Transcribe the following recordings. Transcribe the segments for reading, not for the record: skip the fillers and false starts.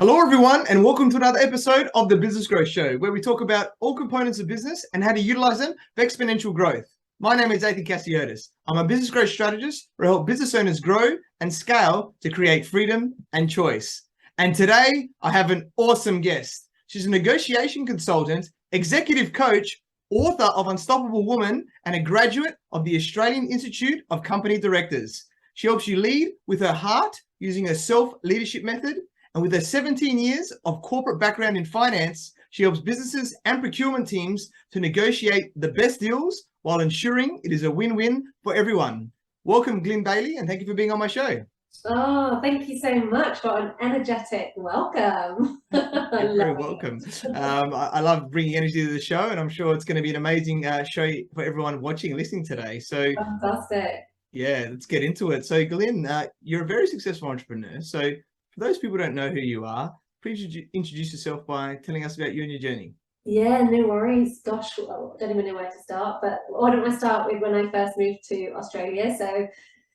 Hello, everyone, and welcome to another episode of the Business Growth Show, where we talk about all components of business and how to utilize them for exponential growth. My name is Athin Cassiotid. I'm a business growth strategist who help business owners grow and scale to create freedom and choice. And today, I have an awesome guest. She's a negotiation consultant, executive coach, author of Unstoppable Woman, and a graduate of the Australian Institute of Company Directors. She helps you lead with her heart using her self-leadership method. And with her 17 years of corporate background in finance, she helps businesses and procurement teams to negotiate the best deals while ensuring it is a win-win for everyone. Welcome, Glin Bayley, and thank you for being on my show. Oh, thank you so much. What an energetic welcome. You're very welcome. I love bringing energy to the show, and I'm sure it's going to be an amazing show for everyone watching and listening today. So, fantastic. Yeah, let's get into it. So, Glin, you're a very successful entrepreneur. So, for those people who don't know who you are, please introduce yourself by telling us about you and your journey. Yeah, no worries. Gosh, I don't even know where to start, but why don't I start with when I first moved to Australia? So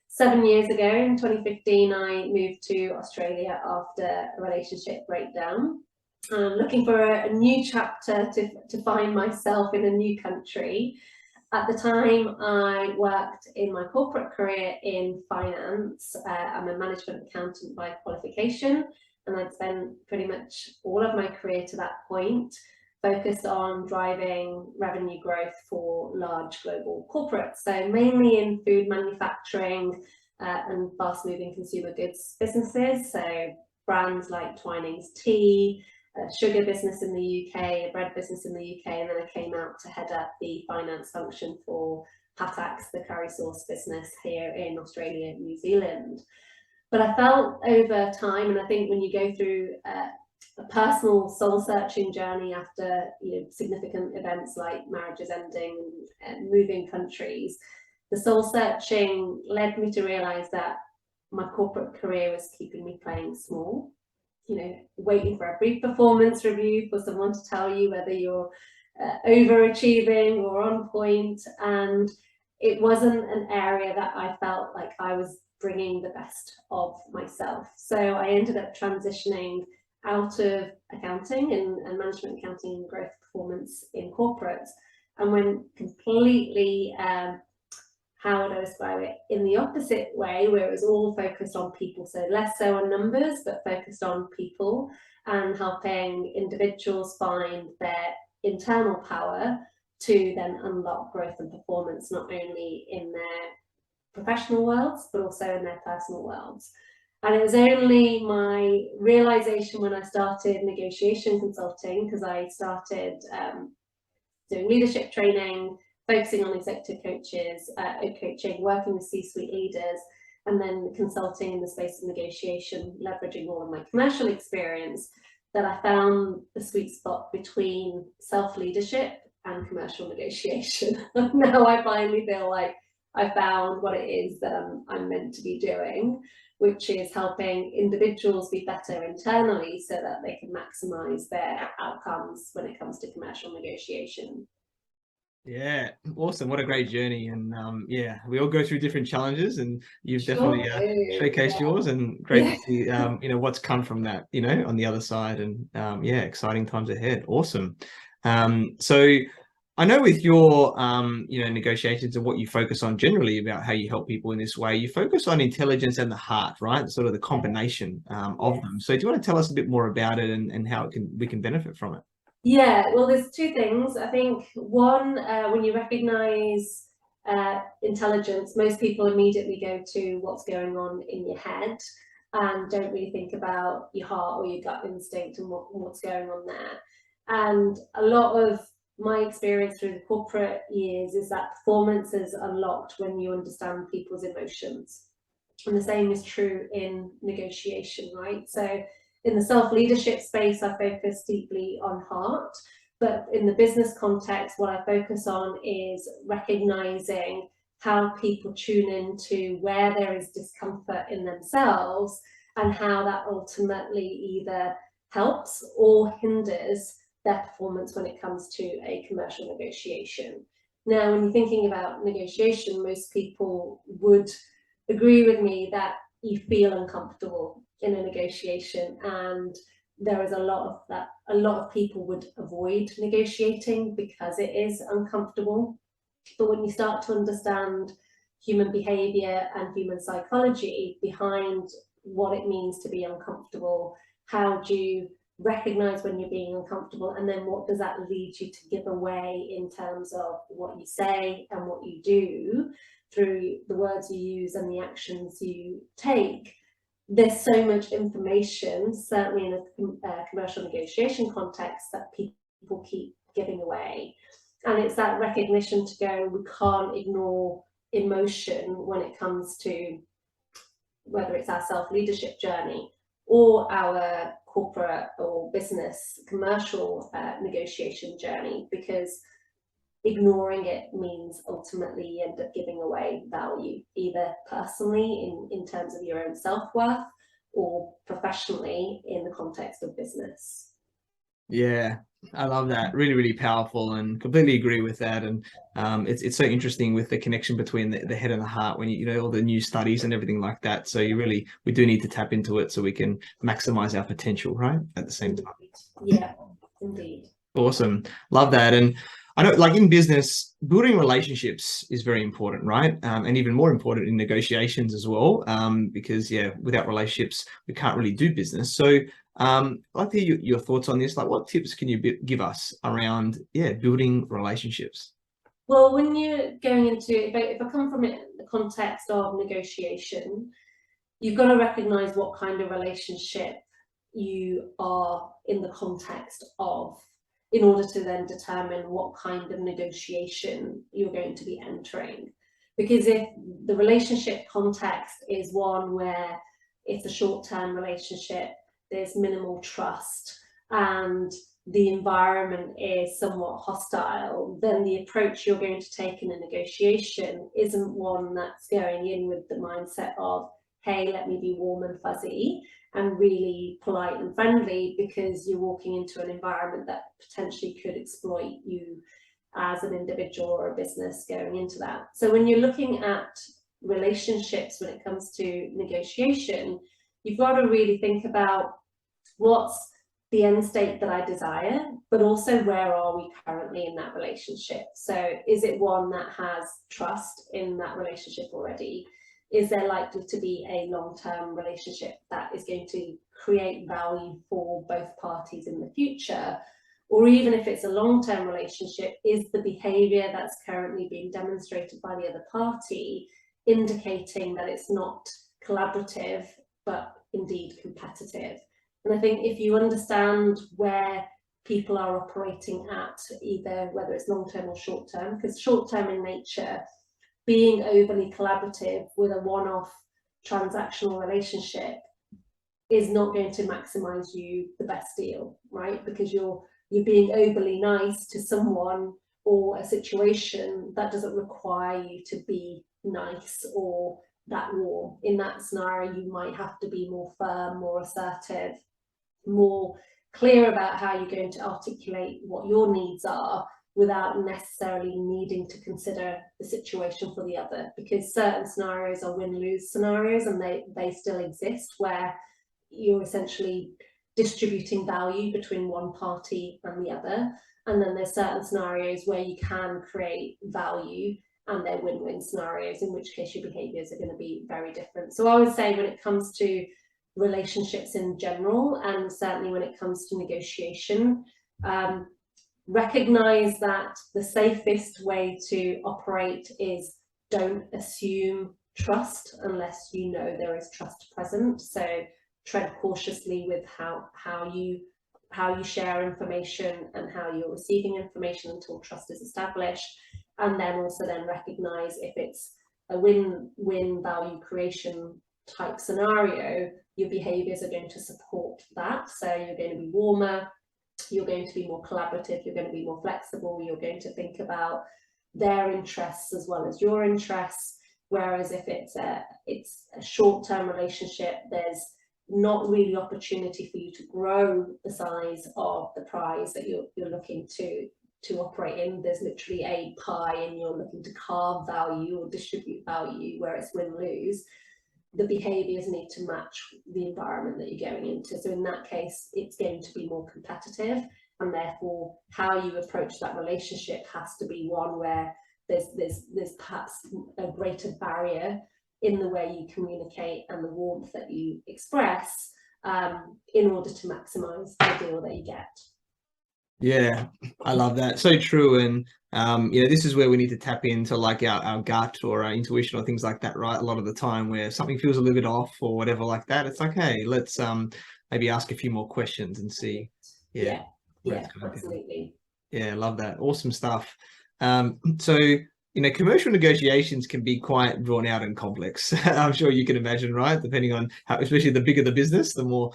7 years ago, in 2015, I moved to Australia after a relationship breakdown. Looking for a new chapter to find myself in a new country. At the time, I worked in my corporate career in finance. I'm a management accountant by qualification, and I'd spent pretty much all of my career to that point focused on driving revenue growth for large global corporates. So mainly in food manufacturing and fast-moving consumer goods businesses. So brands like Twinings Tea, a sugar business in the UK, a bread business in the UK, and then I came out to head up the finance function for H.E.A.R.T, the curry sauce business here in Australia and New Zealand. But I felt over time, and I think when you go through a personal soul-searching journey after significant events like marriages ending and moving countries, the soul-searching led me to realise that my corporate career was keeping me playing small. Waiting for every performance review for someone to tell you whether you're overachieving or on point, and it wasn't an area that I felt like I was bringing the best of myself. So I ended up transitioning out of accounting and management accounting and growth performance in corporate, and went completely how would I describe it, in the opposite way, where it was all focused on people. So less so on numbers, but focused on people and helping individuals find their internal power to then unlock growth and performance, not only in their professional worlds, but also in their personal worlds. And it was only my realization when I started negotiation consulting, because I started doing leadership training, focusing on executive coaching, working with C-suite leaders, and then consulting in the space of negotiation, leveraging all of my commercial experience, that I found the sweet spot between self-leadership and commercial negotiation. Now I finally feel like I found what it is that I'm meant to be doing, which is helping individuals be better internally so that they can maximize their outcomes when it comes to commercial negotiation. Yeah, awesome. What a great journey. And yeah, we all go through different challenges, and you've definitely showcased yours, and great to see what's come from that, on the other side. And yeah, exciting times ahead. Awesome. So I know with your negotiations and what you focus on generally about how you help people in this way, you focus on intelligence and the heart, right? Sort of the combination of them. So do you want to tell us a bit more about it and how we can benefit from it? Yeah, well, there's two things. I think one, when you recognize intelligence, most people immediately go to what's going on in your head and don't really think about your heart or your gut instinct and what's going on there. And a lot of my experience through the corporate years is that performance is unlocked when you understand people's emotions. And the same is true in negotiation, right? So in the self-leadership space, I focus deeply on heart, but in the business context, what I focus on is recognizing how people tune into where there is discomfort in themselves and how that ultimately either helps or hinders their performance when it comes to a commercial negotiation. Now, when you're thinking about negotiation, most people would agree with me that you feel uncomfortable in a negotiation, and there is a lot of people would avoid negotiating because it is uncomfortable. But when you start to understand human behavior and human psychology behind what it means to be uncomfortable, how do you recognize when you're being uncomfortable, and then what does that lead you to give away in terms of what you say and what you do through the words you use and the actions you take. There's so much information, certainly in a commercial negotiation context, that people keep giving away. And it's that recognition to go, we can't ignore emotion when it comes to whether it's our self-leadership journey or our corporate or business commercial negotiation journey, because ignoring it means ultimately you end up giving away value, either personally in terms of your own self-worth or professionally in the context of business. Yeah, I love that. Really, really powerful, and completely agree with that. And it's so interesting with the connection between the head and the heart when you know all the new studies and everything like that. So we do need to tap into it so we can maximize our potential, right? At the same time. Yeah, indeed. Awesome. Love that. And I know, like in business, building relationships is very important, right? And even more important in negotiations as well, because yeah, without relationships, we can't really do business. So I'd like to hear your thoughts on this. Like, what tips can you give us around, building relationships? Well, when you're going into, if I come from it in the context of negotiation, you've got to recognize what kind of relationship you are in the context of, in order to then determine what kind of negotiation you're going to be entering. Because if the relationship context is one where it's a short-term relationship, there's minimal trust, and the environment is somewhat hostile, then the approach you're going to take in a negotiation isn't one that's going in with the mindset of, hey, let me be warm and fuzzy and really polite and friendly, because you're walking into an environment that potentially could exploit you as an individual or a business going into that. So when you're looking at relationships when it comes to negotiation, you've got to really think about what's the end state that I desire, but also where are we currently in that relationship? So is it one that has trust in that relationship already? Is there likely to be a long-term relationship that is going to create value for both parties in the future? Or even if it's a long-term relationship, is the behavior that's currently being demonstrated by the other party indicating that it's not collaborative, but indeed competitive? And I think if you understand where people are operating at, either whether it's long-term or short-term, because short-term in nature, being overly collaborative with a one-off transactional relationship is not going to maximize you the best deal, right? Because you're being overly nice to someone or a situation that doesn't require you to be nice or that warm. In that scenario, you might have to be more firm, more assertive, more clear about how you're going to articulate what your needs are without necessarily needing to consider the situation for the other, because certain scenarios are win-lose scenarios, and they still exist, where you're essentially distributing value between one party and the other. And then there's certain scenarios where you can create value and they're win-win scenarios, in which case your behaviors are going to be very different. So I would say when it comes to relationships in general, and certainly when it comes to negotiation, recognize that the safest way to operate is don't assume trust unless you know there is trust present. So tread cautiously with how you share information and how you're receiving information until trust is established. And then also then recognize if it's a win-win value creation type scenario, your behaviors are going to support that. So you're going to be warmer, you're going to be more collaborative, you're going to be more flexible, you're going to think about their interests as well as your interests. Whereas if it's a short-term relationship, there's not really opportunity for you to grow the size of the prize that you're looking to operate in. There's literally a pie and you're looking to carve value or distribute value where it's win-lose. the behaviours need to match the environment that you're going into. So in that case, it's going to be more competitive, and therefore how you approach that relationship has to be one where there's perhaps a greater barrier in the way you communicate and the warmth that you express, in order to maximise the deal that you get. Yeah, I love that. So true. And this is where we need to tap into like our gut or our intuition or things like that, right? A lot of the time where something feels a little bit off or whatever like that, it's like, hey, let's maybe ask a few more questions and see. Yeah, absolutely. Yeah, love that. Awesome stuff. So commercial negotiations can be quite drawn out and complex. I'm sure you can imagine, right? Depending on how, especially the bigger the business, the more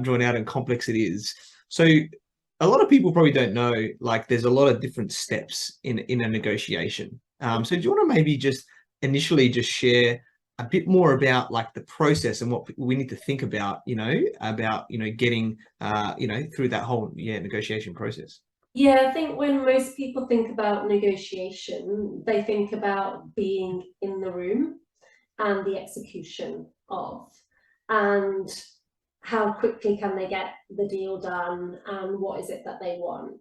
drawn out and complex it is. So a lot of people probably don't know, like there's a lot of different steps in a negotiation. So do you want to maybe just initially just share a bit more about like the process and what we need to think about, getting, through that whole negotiation process? Yeah, I think when most people think about negotiation, they think about being in the room and the execution of, and how quickly can they get the deal done and what is it that they want.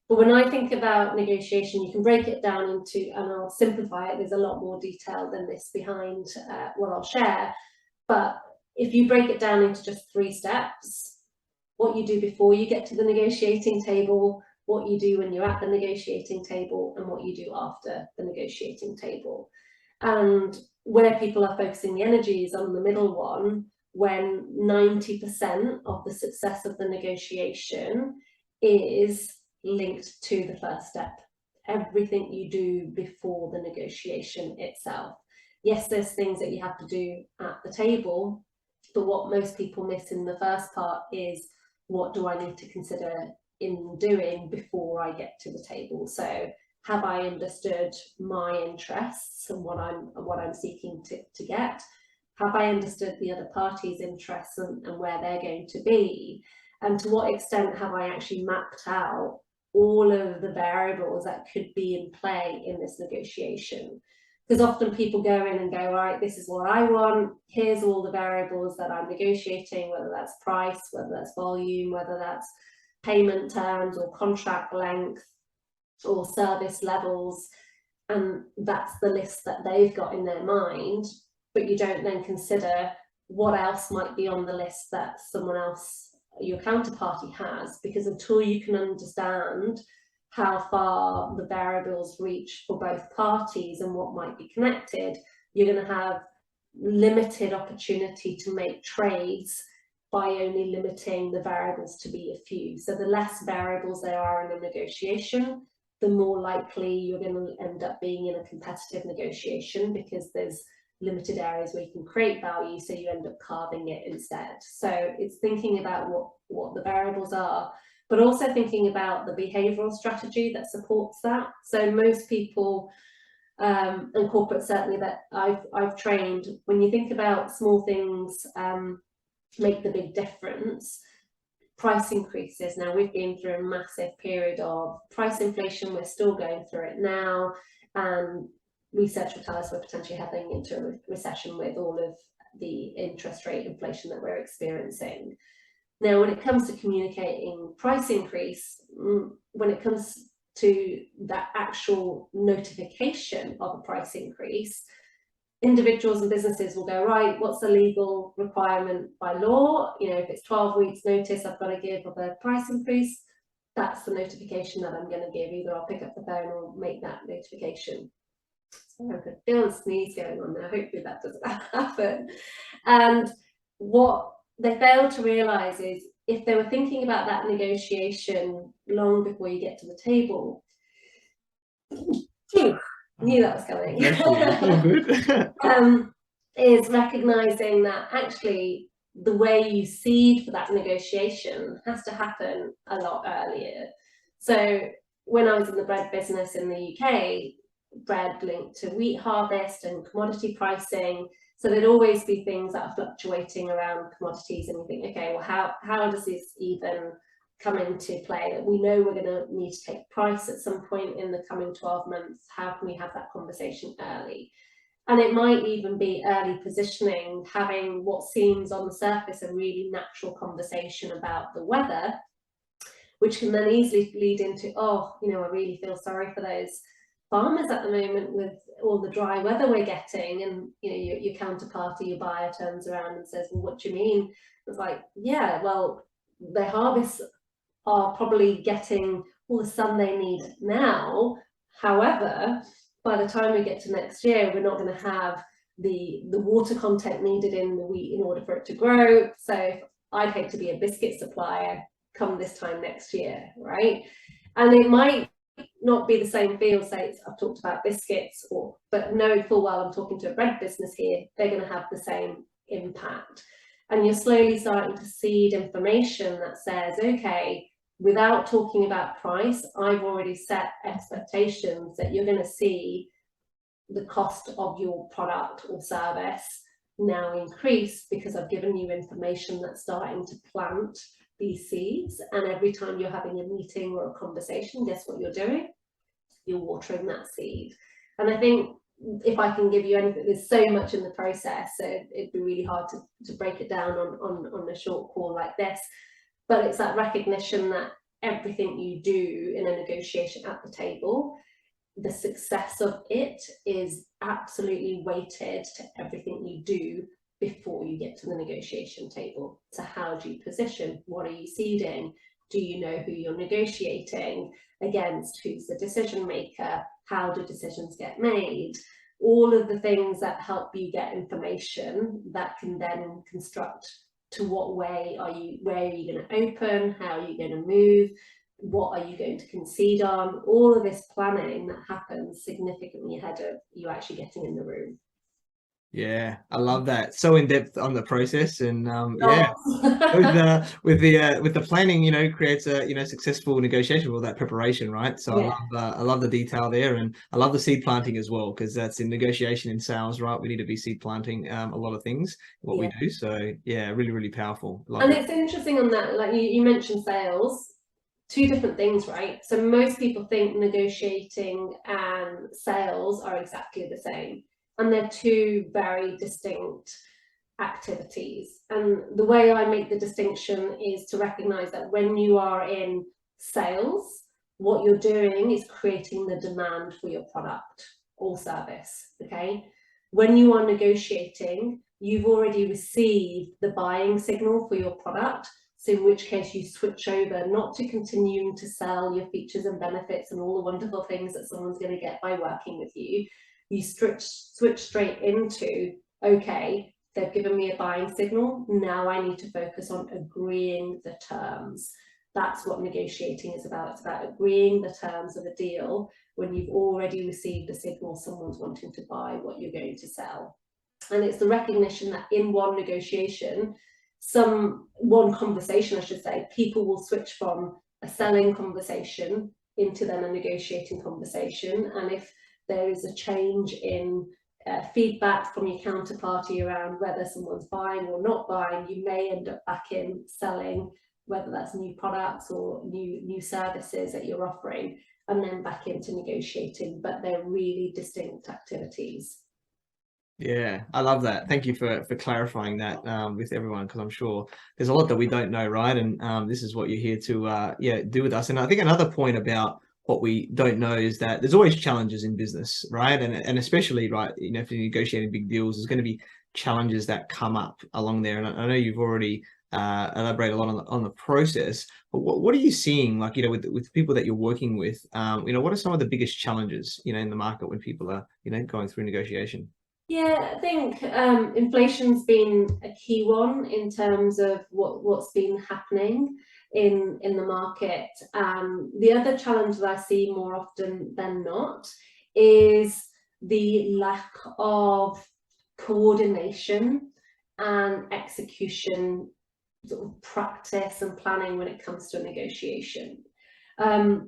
But when I think about negotiation, you can break it down into, and I'll simplify it, there's a lot more detail than this behind what I'll share. But if you break it down into just 3 steps, what you do before you get to the negotiating table, what you do when you're at the negotiating table, and what you do after the negotiating table. And where people are focusing the energy is on the middle one, when 90% of the success of the negotiation is linked to the first step. Everything you do before the negotiation itself. Yes, there's things that you have to do at the table, but what most people miss in the first part is, what do I need to consider in doing before I get to the table? So have I understood my interests and what I'm seeking to get? Have I understood the other party's interests and where they're going to be? And to what extent have I actually mapped out all of the variables that could be in play in this negotiation? Because often people go in and go, all right, this is what I want, here's all the variables that I'm negotiating, whether that's price, whether that's volume, whether that's payment terms or contract length or service levels, and that's the list that they've got in their mind. But you don't then consider what else might be on the list that someone else, your counterparty, has, because until you can understand how far the variables reach for both parties and what might be connected, you're going to have limited opportunity to make trades by only limiting the variables to be a few. So the less variables there are in a negotiation, the more likely you're going to end up being in a competitive negotiation, because there's limited areas where you can create value, so you end up carving it instead. So it's thinking about what the variables are, but also thinking about the behavioural strategy that supports that. So most people, and corporates certainly that I've trained, when you think about small things make the big difference. Price increases. Now we've been through a massive period of price inflation, we're still going through it now, and research will tell us we're potentially heading into a recession with all of the interest rate inflation that we're experiencing. Now, when it comes to communicating price increase, when it comes to that actual notification of a price increase, individuals and businesses will go, right, what's the legal requirement by law? If it's 12 weeks notice I've got to give of a price increase, that's the notification that I'm going to give. Either I'll pick up the phone or make that notification. So I could feel a sneeze going on there. Hopefully that doesn't happen. And what they fail to realise is, if they were thinking about that negotiation long before you get to the table, knew that was coming. Is recognising that actually the way you seed for that negotiation has to happen a lot earlier. So when I was in the bread business in the UK, bread linked to wheat harvest and commodity pricing, so there'd always be things that are fluctuating around commodities, and you think, okay, well, how does this even come into play? That we know we're going to need to take price at some point in the coming 12 months. How can we have that conversation early? And it might even be early positioning, having what seems on the surface a really natural conversation about the weather, which can then easily lead into, oh, you know, I really feel sorry for those farmers at the moment with all the dry weather we're getting. And, you know, your counterparty, your buyer turns around and says, well, what do you mean? It's like, yeah, well, their harvests are probably getting all the sun they need now. However, by the time we get to next year, we're not going to have the water content needed in the wheat in order for it to grow. So I'd hate to be a biscuit supplier come this time next year, right? And it might not be the same field, say I've talked about biscuits, but know full well I'm talking to a bread business here, they're going to have the same impact. And you're slowly starting to seed information that says, okay, without talking about price, I've already set expectations that you're going to see the cost of your product or service now increase because I've given you information that's starting to plant these seeds. And every time you're having a meeting or a conversation, guess what you're doing? You're watering that seed. And I think if I can give you anything, there's so much in the process, so it'd be really hard to break it down on a short call like this. But it's that recognition that everything you do in a negotiation at the table, the success of it is absolutely weighted to everything you do before you get to the negotiation table. So how do you position? What are you seeding? Do you know who you're negotiating against? Who's the decision maker? How do decisions get made? All of the things that help you get information that can then construct to what way are you, where are you going to open, how are you going to move, what are you going to concede on? All of this planning that happens significantly ahead of you actually getting in the room. Yeah, I love that. So in depth on the process, and yeah, Oh. with the planning, you know, creates a, you know, successful negotiation with that preparation, right? So Yeah. I love the detail there, and I love the seed planting as well, because that's in negotiation in sales, right? We need to be seed planting a lot of things what we do. So yeah, really, really powerful. Love And that. it's interesting on that, like you mentioned sales, two different things, right? So most people think negotiating and sales are exactly the same, and they're two very distinct activities. And the way I make the distinction is to recognize that when you are in sales, what you're doing is creating the demand for your product or service, okay? When you are negotiating, you've already received the buying signal for your product. So in which case you switch over not to continuing to sell your features and benefits and all the wonderful things that someone's going to get by working with you. You switch straight into, okay, they've given me a buying signal, now I need to focus on agreeing the terms. That's what negotiating is about. It's about agreeing the terms of a deal when you've already received a signal someone's wanting to buy what you're going to sell. And it's the recognition that in one negotiation, one conversation, I should say, people will switch from a selling conversation into then a negotiating conversation. And if there is a change in feedback from your counterparty around whether someone's buying or not buying, you may end up back in selling, whether that's new products or new services that you're offering, and then back into negotiating. But they're really distinct activities. Yeah, I love that. Thank you for clarifying that with everyone, because I'm sure there's a lot that we don't know, right? And this is what you're here to yeah, do with us. And I think another point about what we don't know is that there's always challenges in business, right? And especially, right, you know, if you're negotiating big deals, there's going to be challenges that come up along there. And I know you've already elaborated a lot on the process, but what are you seeing, like, you know, with people that you're working with? You know, what are some of the biggest challenges, you know, in the market when people are, you know, going through negotiation? Yeah, I think inflation's been a key one in terms of what's been happening in the market. The other challenge that I see more often than not is the lack of coordination and execution, sort of practice and planning when it comes to a negotiation.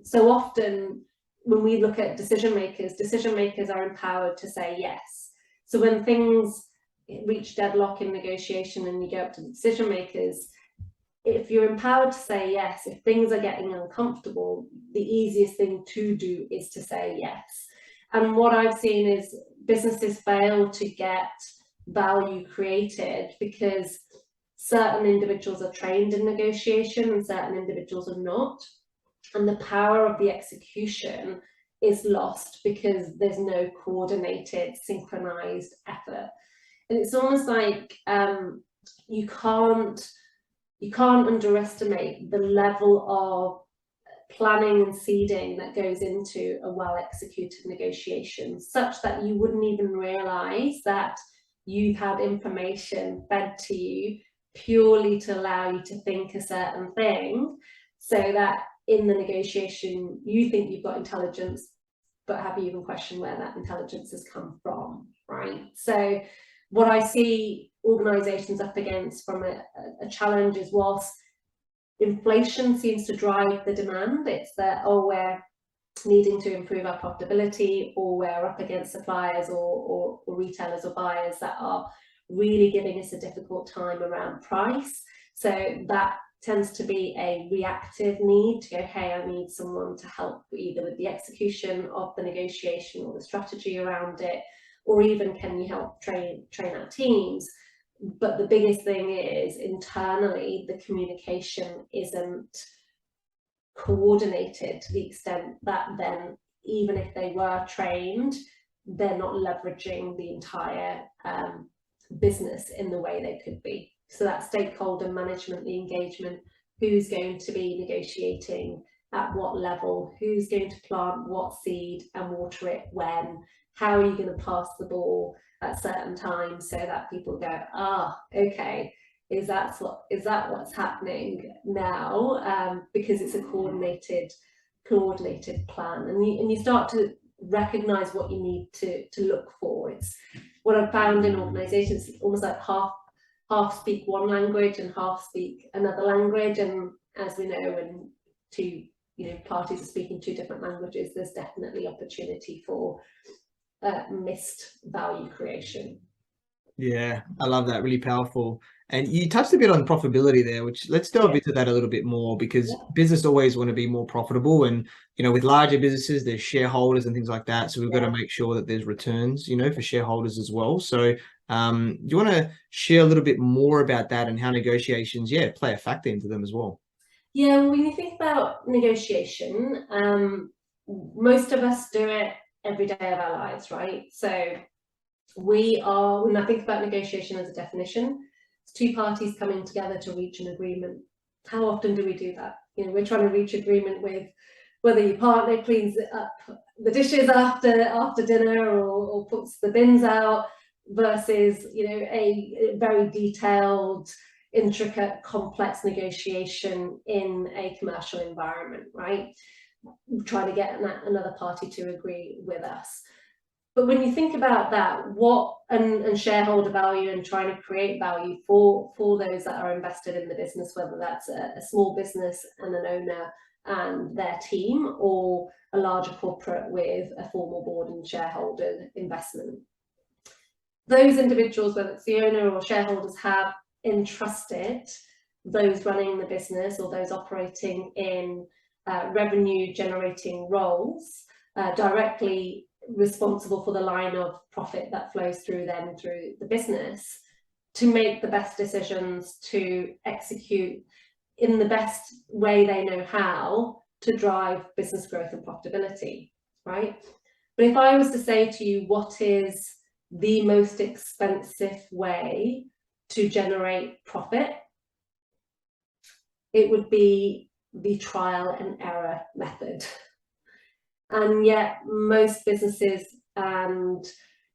So often when we look at decision makers are empowered to say yes. So when things reach deadlock in negotiation and you go up to the decision makers, if you're empowered to say yes, if things are getting uncomfortable, the easiest thing to do is to say yes. And what I've seen is businesses fail to get value created because certain individuals are trained in negotiation and certain individuals are not. And the power of the execution is lost because there's no coordinated, synchronized effort. And it's almost like you can't underestimate the level of planning and seeding that goes into a well-executed negotiation, such that you wouldn't even realize that you've had information fed to you purely to allow you to think a certain thing, so that in the negotiation you think you've got intelligence, but have you even questioned where that intelligence has come from, right? So what I see organisations up against from a challenge is, whilst inflation seems to drive the demand, it's that, oh, we're needing to improve our profitability, or we're up against suppliers or retailers or buyers that are really giving us a difficult time around price. So that tends to be a reactive need to go, hey, I need someone to help either with the execution of the negotiation or the strategy around it, or even can you help train our teams. But the biggest thing is, internally, the communication isn't coordinated to the extent that then, even if they were trained, they're not leveraging the entire business in the way they could be. So that stakeholder management, the engagement, who's going to be negotiating at what level, who's going to plant what seed and water it when, how are you going to pass the ball at certain times, so that people go, okay, is that what's happening now? Because it's a coordinated plan, and you start to recognize what you need to look for. It's what I've found in organizations, almost like half speak one language and half speak another language. And as we know, when two parties are speaking two different languages, there's definitely opportunity for missed value creation. Yeah, I love that. Really powerful. And you touched a bit on profitability there, which let's delve into that a little bit more, because business always want to be more profitable. And, with larger businesses, there's shareholders and things like that. So we've got to make sure that there's returns, for shareholders as well. So do you want to share a little bit more about that and how negotiations, play a factor into them as well? Yeah, well, when you think about negotiation, most of us do it every day of our lives, right? So when I think about negotiation as a definition, it's two parties coming together to reach an agreement. How often do we do that? We're trying to reach agreement with whether your partner cleans up the dishes after dinner or puts the bins out, versus a very detailed, intricate, complex negotiation in a commercial environment, right? Trying to get another party to agree with us. But when you think about that, and shareholder value, and trying to create value for those that are invested in the business, whether that's a small business and an owner and their team, or a larger corporate with a formal board and shareholder investment, those individuals, whether it's the owner or shareholders, have entrusted those running the business or those operating in revenue generating roles, directly responsible for the line of profit that flows through them through the business, to make the best decisions, to execute in the best way they know how to drive business growth and profitability, right? But if I was to say to you, what is the most expensive way to generate profit, it would be the trial and error method. And yet most businesses and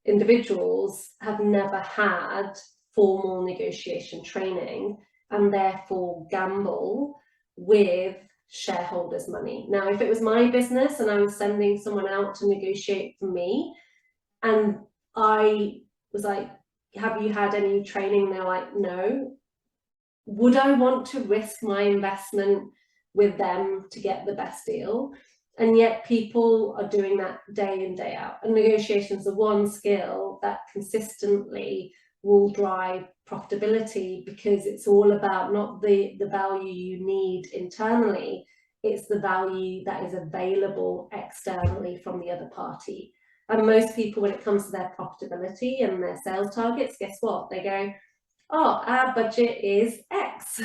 individuals have never had formal negotiation training, and therefore gamble with shareholders' money. Now, if it was my business and I was sending someone out to negotiate for me, and I was like, have you had any training? They're like, no. Would I want to risk my investment with them to get the best deal? And yet people are doing that day in, day out. And negotiations are one skill that consistently will drive profitability, because it's all about not the value you need internally, it's the value that is available externally from the other party. And most people, when it comes to their profitability and their sales targets, guess what? They go, oh, our budget is X.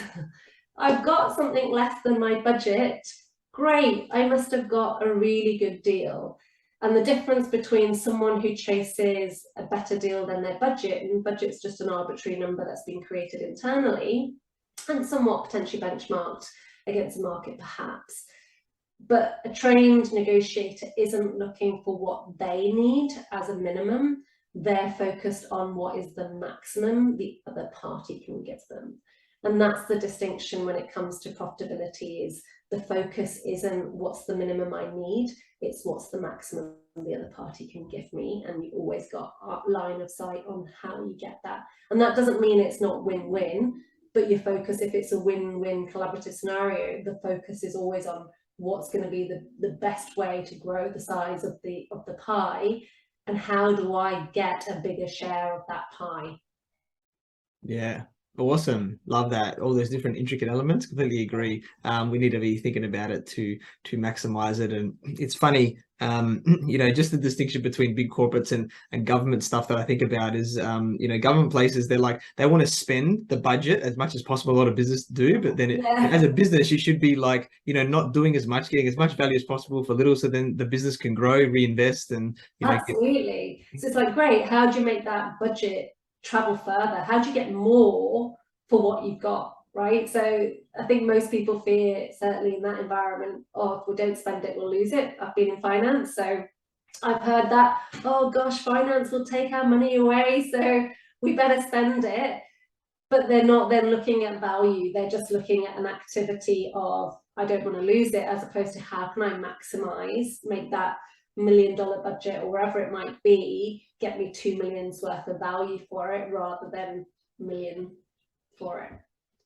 I've got something less than my budget. Great, I must have got a really good deal. And the difference between someone who chases a better deal than their budget, and budget's just an arbitrary number that's been created internally and somewhat potentially benchmarked against the market perhaps. But a trained negotiator isn't looking for what they need as a minimum. They're focused on what is the maximum the other party can give them. And that's the distinction when it comes to profitability, is the focus isn't what's the minimum I need, it's what's the maximum the other party can give me. And you've always got a line of sight on how you get that. And that doesn't mean it's not win-win, but your focus, if it's a win-win collaborative scenario, the focus is always on what's going to be the best way to grow the size of the pie, and how do I get a bigger share of that pie. Yeah, awesome. Love that. All those different intricate elements. Completely agree. We need to be thinking about it to maximize it. And it's funny, you know, just the distinction between big corporates and government stuff that I think about is, you know, government places, they're like, they want to spend the budget as much as possible. A lot of business do, but then as a business, you should be like, you know, not doing as much, getting as much value as possible for little, so then the business can grow, reinvest, and you know. Absolutely. So it's like, great, how do you make that budget travel further? How do you get more for what you've got, right? So I think most people fear, certainly in that environment, oh, if we don't spend it, we'll lose it. I've been in finance, so I've heard that, oh gosh, finance will take our money away, so we better spend it. But they're not then looking at value, they're just looking at an activity of, I don't want to lose it, as opposed to how can I maximize, make that $1 million budget or wherever it might be, get me 2 million's worth of value for it rather than $1 million for it.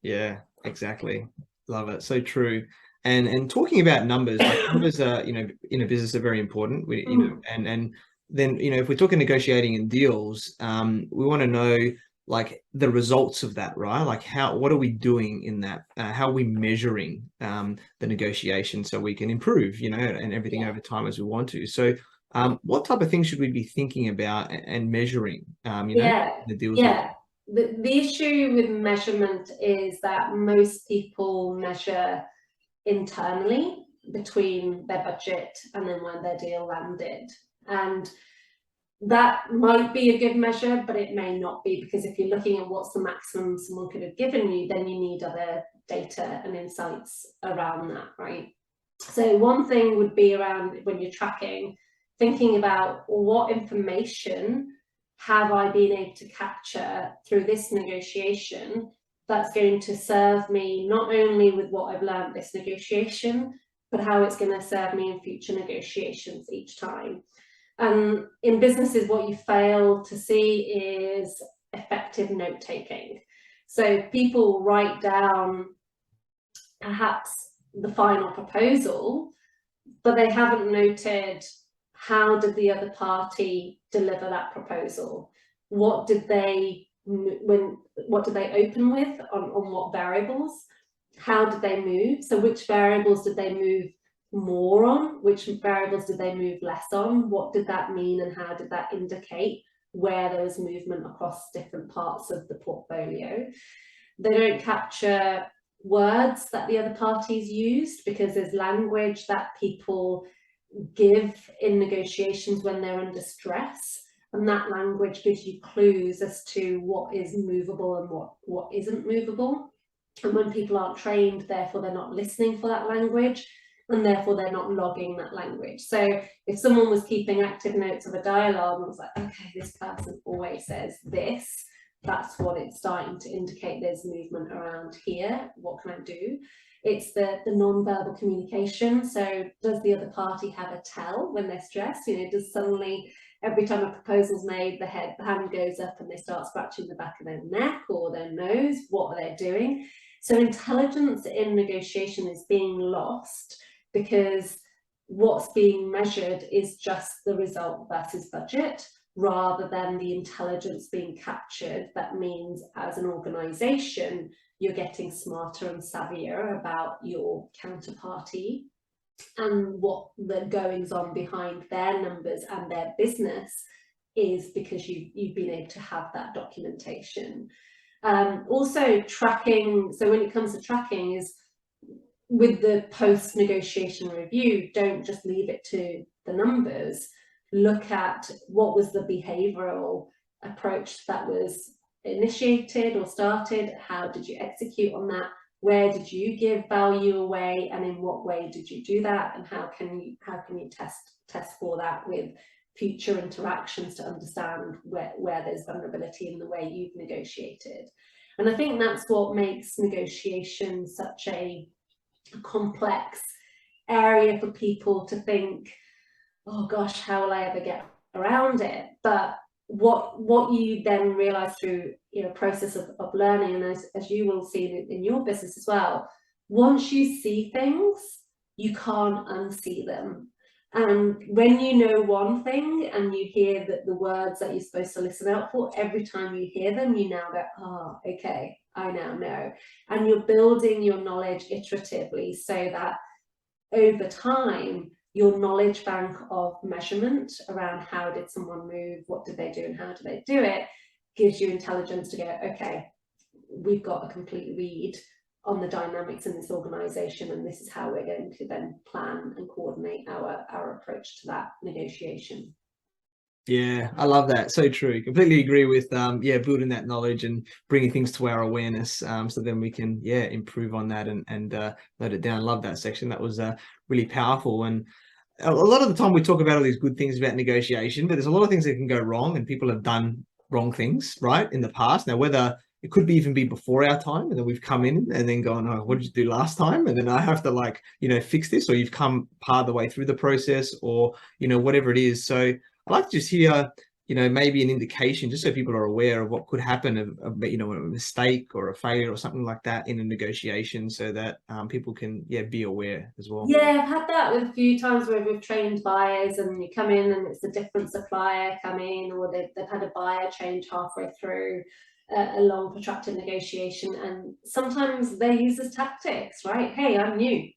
Yeah, exactly. Love it. So true. And talking about numbers, like numbers are, you know, in a business are very important. We, you know, and then, you know, if we're talking negotiating and deals, we want to know like the results of that, right? Like what are we doing in that? How are we measuring the negotiation so we can improve, you know, and everything over time as we want to. So what type of things should we be thinking about and measuring, you know, the deals? The issue with measurement is that most people measure internally between their budget and then when their deal landed. And that might be a good measure, but it may not be, because if you're looking at what's the maximum someone could have given you, then you need other data and insights around that, right? So one thing would be around, when you're tracking, thinking about what information have I been able to capture through this negotiation that's going to serve me not only with what I've learned this negotiation, but how it's going to serve me in future negotiations each time. And in businesses, what you fail to see is effective note-taking. So people write down perhaps the final proposal, but they haven't noted how did the other party deliver that proposal? What did they open with on what variables? How did they move? So which variables did they move more on? Which variables did they move less on? What did that mean, and how did that indicate where there was movement across different parts of the portfolio? They don't capture words that the other parties used, because there's language that people give in negotiations when they're under stress, and that language gives you clues as to what is movable and what isn't movable. And when people aren't trained, therefore they're not listening for that language, and therefore they're not logging that language. So if someone was keeping active notes of a dialogue and was like, okay, this person always says this, that's what it's starting to indicate, there's movement around here, what can I do? It's the non-verbal communication. So does the other party have a tell when they're stressed? You know, does suddenly, every time a proposal's made, the hand goes up and they start scratching the back of their neck or their nose? What are they doing? So intelligence in negotiation is being lost, because what's being measured is just the result versus budget, rather than the intelligence being captured. That means as an organization, you're getting smarter and savvier about your counterparty, and what the goings on behind their numbers and their business is, because you've been able to have that documentation. Also tracking, so when it comes to tracking, is with the post-negotiation review, don't just leave it to the numbers. Look at what was the behavioural approach that was initiated or started, how did you execute on that, where did you give value away, and in what way did you do that, and how can you test for that with future interactions to understand where there's vulnerability in the way you've negotiated. And I think that's what makes negotiation such a complex area for people to think, oh gosh, how will I ever get around it? But what you then realize through process of learning, and as you will see in your business as well, once you see things, you can't unsee them. And when you know one thing and you hear that the words that you're supposed to listen out for, every time you hear them, you now go, oh, okay, I now know. And you're building your knowledge iteratively so that over time, your knowledge bank of measurement around how did someone move, what did they do, and how do they do it, gives you intelligence to go, okay, we've got a complete read on the dynamics in this organization, and this is how we're going to then plan and coordinate our approach to that negotiation. Yeah, I love that. So true. Completely agree with building that knowledge and bringing things to our awareness, so then we can improve on that and note it down. Love that section. That was really powerful. And a lot of the time we talk about all these good things about negotiation, but there's a lot of things that can go wrong, and people have done wrong things, right, in the past. Now, whether it could be even be before our time, and then we've come in and then gone, oh, what did you do last time? And then I have to fix this, or you've come part of the way through the process, or, whatever it is. So I'd like to just hear, maybe an indication, just so people are aware of what could happen, of a mistake or a failure or something like that in a negotiation, so that people can, be aware as well. Yeah, I've had that with a few times where we've trained buyers and you come in and it's a different supplier coming, or they've had a buyer change halfway through a long protracted negotiation, and sometimes they use as tactics, right? Hey, I'm new,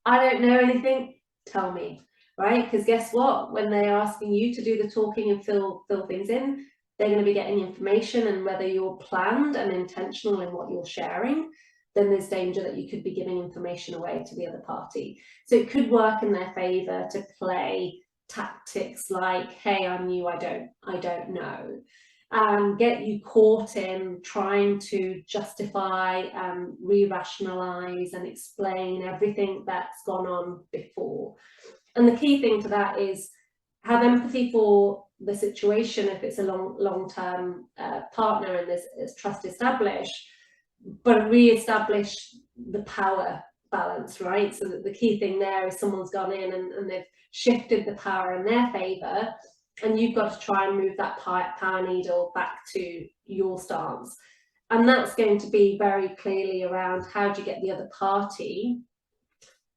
I don't know anything, tell me, right? Because guess what, when they're asking you to do the talking and fill things in, they're going to be getting information, and whether you're planned and intentional in what you're sharing, then there's danger that you could be giving information away to the other party. So it could work in their favor to play tactics like, hey, I'm new, I don't know, and get you caught in trying to justify and re-rationalize and explain everything that's gone on before. And the key thing to that is have empathy for the situation if it's a long-term partner and there's trust established, but re-establish the power balance, right? So that the key thing there is someone's gone in and they've shifted the power in their favor, and you've got to try and move that power needle back to your stance. And that's going to be very clearly around how do you get the other party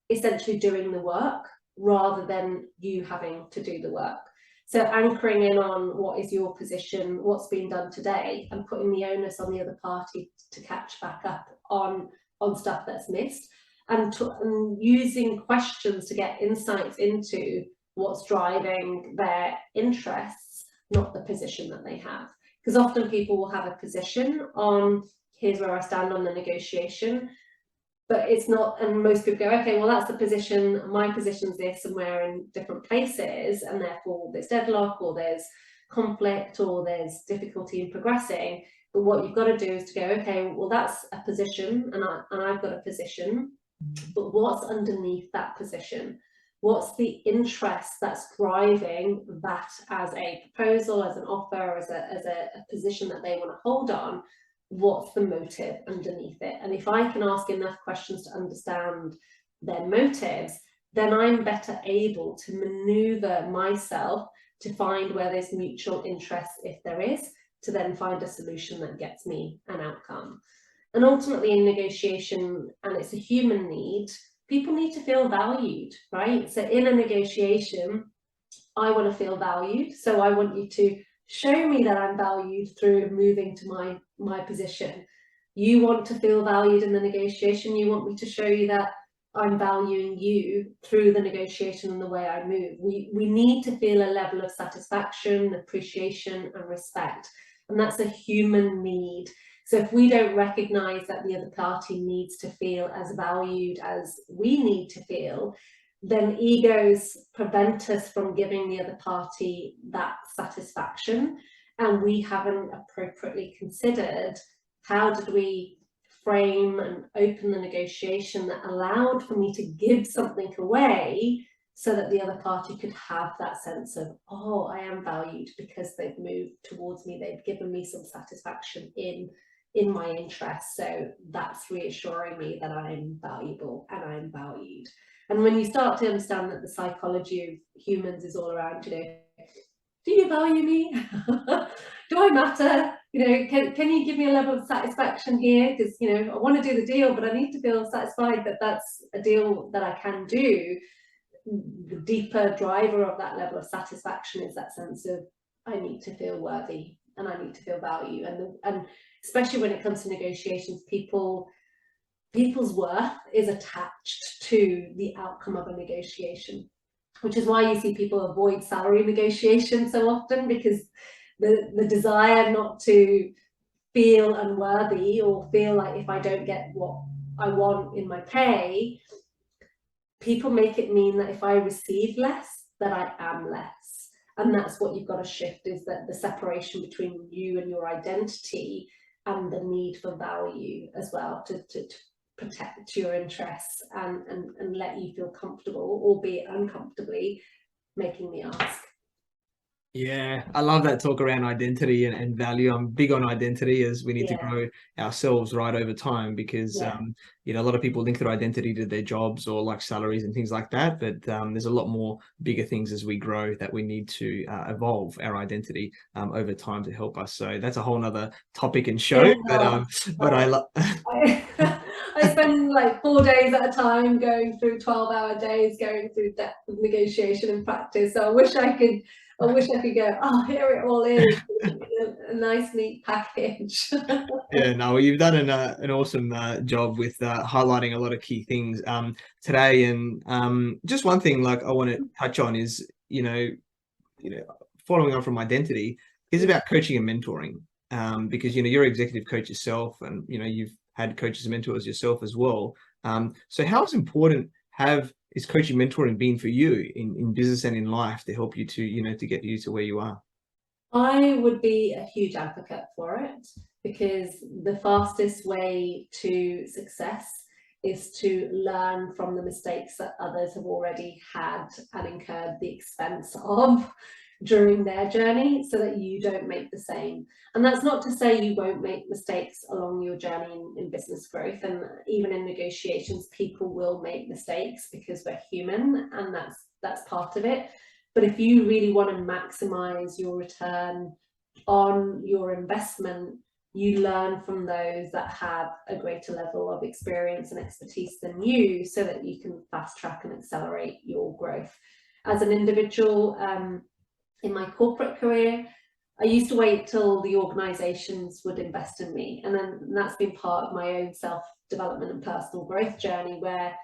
essentially doing the work rather than you having to do the work. So anchoring in on what is your position, what's been done today, and putting the onus on the other party to catch back up on stuff that's missed, and using questions to get insights into what's driving their interests, not the position that they have. Because often people will have a position on, here's where I stand on the negotiation, but it's not, and most people go, okay, well, that's the position, my position's this, and we're in different places, and therefore there's deadlock, or there's conflict, or there's difficulty in progressing. But what you've got to do is to go, okay, well, that's a position, and I've got a position, but what's underneath that position? What's the interest that's driving that as a proposal, as an offer, as a position that they want to hold on? What's the motive underneath it? And if I can ask enough questions to understand their motives, then I'm better able to maneuver myself to find where there's mutual interest, if there is, to then find a solution that gets me an outcome. And ultimately in negotiation, and it's a human need, people need to feel valued, right? So in a negotiation, I want to feel valued. So I want you to show me that I'm valued through moving to my position. You want to feel valued in the negotiation. You want me to show you that I'm valuing you through the negotiation and the way I move. We need to feel a level of satisfaction, appreciation, and respect. And that's a human need. So if we don't recognize that the other party needs to feel as valued as we need to feel, then egos prevent us from giving the other party that satisfaction. And we haven't appropriately considered how did we frame and open the negotiation that allowed for me to give something away so that the other party could have that sense of, oh, I am valued because they've moved towards me, they've given me some satisfaction in my interest. So that's reassuring me that I'm valuable and I'm valued. And when you start to understand that the psychology of humans is all around, you know, do you value me? Do I matter? You know, can you give me a level of satisfaction here? Because, you know, I want to do the deal, but I need to feel satisfied that that's a deal that I can do. The deeper driver of that level of satisfaction is that sense of, I need to feel worthy and I need to feel value. And especially when it comes to negotiations, people's worth is attached to the outcome of a negotiation, which is why you see people avoid salary negotiations so often, because the desire not to feel unworthy or feel like if I don't get what I want in my pay, people make it mean that if I receive less, that I am less. And that's what you've got to shift, is that the separation between you and your identity and the need for value as well, to protect your interests and let you feel comfortable, albeit uncomfortably, making the ask. Yeah, I love that talk around identity and value. I'm big on identity, as we need to grow ourselves right over time, because you know, a lot of people link their identity to their jobs or like salaries and things like that, but there's a lot more bigger things as we grow that we need to evolve our identity over time to help us. So that's a whole nother topic and show. But I love I spend like 4 days at a time going through 12-hour days, going through depth of negotiation and practice. So I wish I could go, oh, here it all is, a nice neat package. Yeah, no, you've done an awesome job with highlighting a lot of key things today. And just one thing like I want to touch on is, you know, following on from identity is about coaching and mentoring, because, you know, you're an executive coach yourself, and, you know, you've had coaches and mentors yourself as well. So how important is coaching mentoring been for you in business and in life to help you to, you know, to get you to where you are? I would be a huge advocate for it, because the fastest way to success is to learn from the mistakes that others have already had and incurred the expense of during their journey, so that you don't make the same. And that's not to say you won't make mistakes along your journey in business growth, and even in negotiations people will make mistakes because we're human, and that's part of it. But if you really want to maximize your return on your investment, you learn from those that have a greater level of experience and expertise than you, so that you can fast track and accelerate your growth. As an individual, in my corporate career, I used to wait till the organizations would invest in me. And then that's been part of my own self-development and personal growth journey, where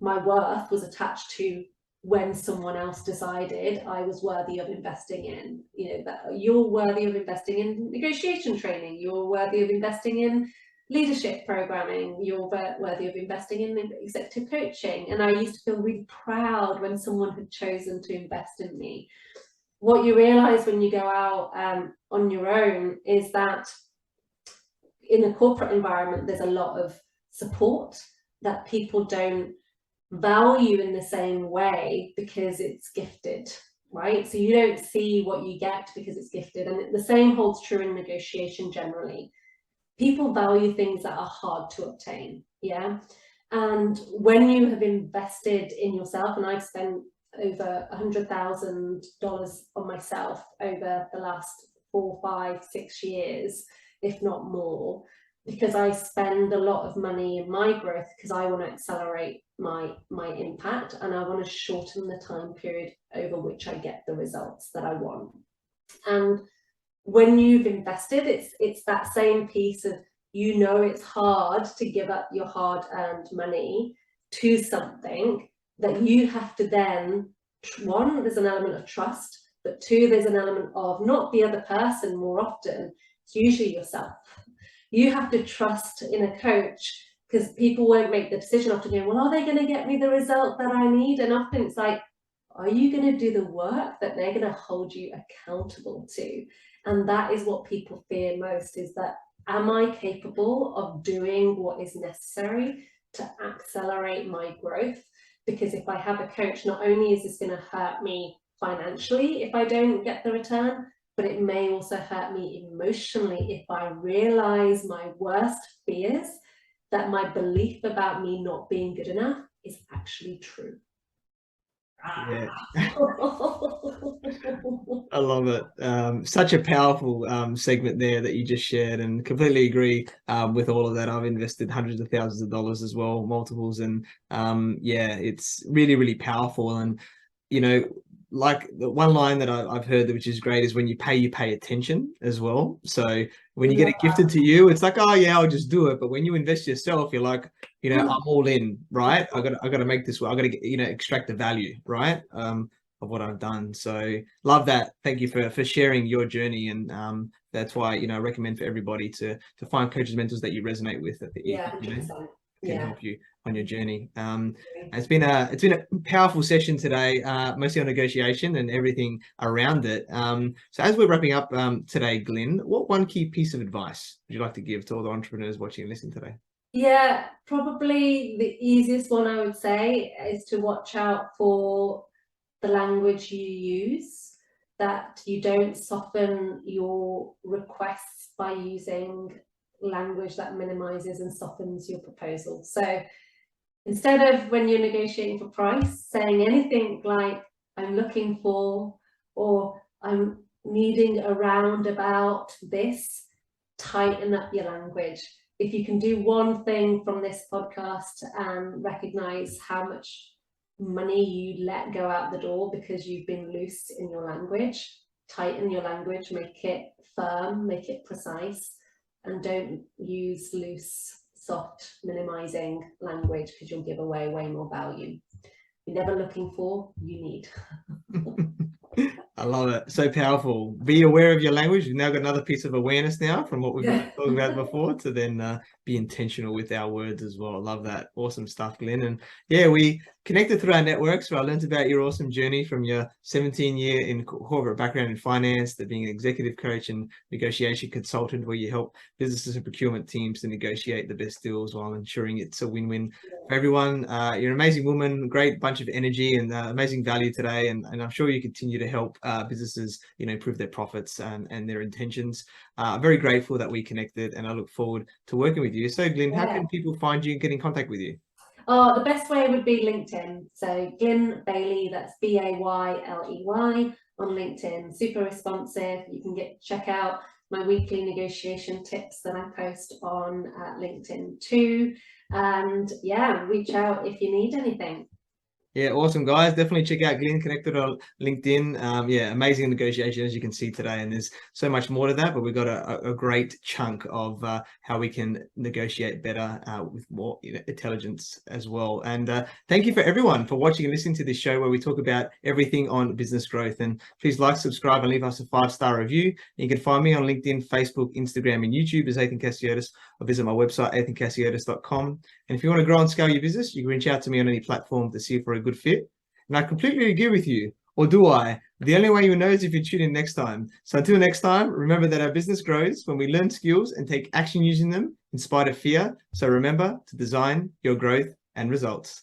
my worth was attached to when someone else decided I was worthy of investing in. You know, that you're worthy of investing in negotiation training, you're worthy of investing in leadership programming, you're worthy of investing in executive coaching. And I used to feel really proud when someone had chosen to invest in me. What you realize when you go out on your own is that in a corporate environment, there's a lot of support that people don't value in the same way, because it's gifted, right? So you don't see what you get because it's gifted. And the same holds true in negotiation generally. People value things that are hard to obtain, yeah? And when you have invested in yourself, and I've spent over $100,000 on myself over the last 4, 5, 6 years, if not more, because I spend a lot of money in my growth, because I want to accelerate my impact, and I want to shorten the time period over which I get the results that I want. And when you've invested, it's that same piece of, you know, it's hard to give up your hard-earned money, to something that you have to then, one, there's an element of trust, but two, there's an element of not the other person more often, it's usually yourself. You have to trust in a coach, because people won't make the decision often going, well, are they going to get me the result that I need? And often it's like, are you going to do the work that they're going to hold you accountable to? And that is what people fear most, is that, am I capable of doing what is necessary to accelerate my growth? Because if I have a coach, not only is this going to hurt me financially if I don't get the return, but it may also hurt me emotionally if I realize my worst fears, that my belief about me not being good enough is actually true. Yeah. I love it. Such a powerful segment there that you just shared, and completely agree with all of that. I've invested hundreds of thousands of dollars as well, multiples, and yeah, it's really, really powerful. And you know, like the one line that I've heard, which is great, is when you pay attention as well. So when you get it gifted to you, it's like, oh yeah, I'll just do it. But when you invest yourself, you're like, you know, I'm all in, right? I got to make this work. I got to, you know, extract the value, right? Of what I've done. So love that. Thank you for sharing your journey. And that's why, you know, I recommend for everybody to find coaches, mentors that you resonate with, that you know, can help you on your journey. It's been a powerful session today, mostly on negotiation and everything around it. So as we're wrapping up today, Glyn, what one key piece of advice would you like to give to all the entrepreneurs watching and listening today? Yeah, probably the easiest one I would say is to watch out for the language you use, that you don't soften your requests by using language that minimizes and softens your proposal. So instead of, when you're negotiating for price, saying anything like, I'm looking for, or I'm needing around about this, tighten up your language. If you can do one thing from this podcast and recognize how much money you let go out the door because you've been loose in your language, tighten your language, make it firm, make it precise, and don't use loose, soft, minimizing language, because you'll give away way more value. You're never looking for, you need. I love it. So powerful. Be aware of your language. We've now got another piece of awareness now from what we've been talking about before, to then be intentional with our words as well. I love that. Awesome stuff, Glyn. And yeah, we connected through our networks, where I learned about your awesome journey from your 17-year in corporate background in finance to being an executive coach and negotiation consultant, where you help businesses and procurement teams to negotiate the best deals while ensuring it's a win-win for everyone. You're an amazing woman, great bunch of energy and amazing value today. And I'm sure you continue to help businesses, you know, improve their profits and their intentions. I'm very grateful that we connected, and I look forward to working with you. So Glyn, how can people find you and get in contact with you? Oh, the best way would be LinkedIn. So Glin Bayley, that's Bayley on LinkedIn. Super responsive. You can check out my weekly negotiation tips that I post on LinkedIn too. And yeah, reach out if you need anything. Yeah, awesome, guys. Definitely check out Glyn, connected on LinkedIn. Yeah, amazing negotiation, as you can see today. And there's so much more to that, but we've got a great chunk of how we can negotiate better with more, you know, intelligence as well. And thank you for everyone for watching and listening to this show, where we talk about everything on business growth. And please like, subscribe, and leave us a 5-star review. You can find me on LinkedIn, Facebook, Instagram, and YouTube as Athin Cassiotid, or visit my website, athincassiotid.com. And if you want to grow and scale your business, you can reach out to me on any platform to see if we're a good fit. And I completely agree with you. Or do I? The only way you know is if you tune in next time. So until next time, remember that our business grows when we learn skills and take action using them in spite of fear. So remember to design your growth and results.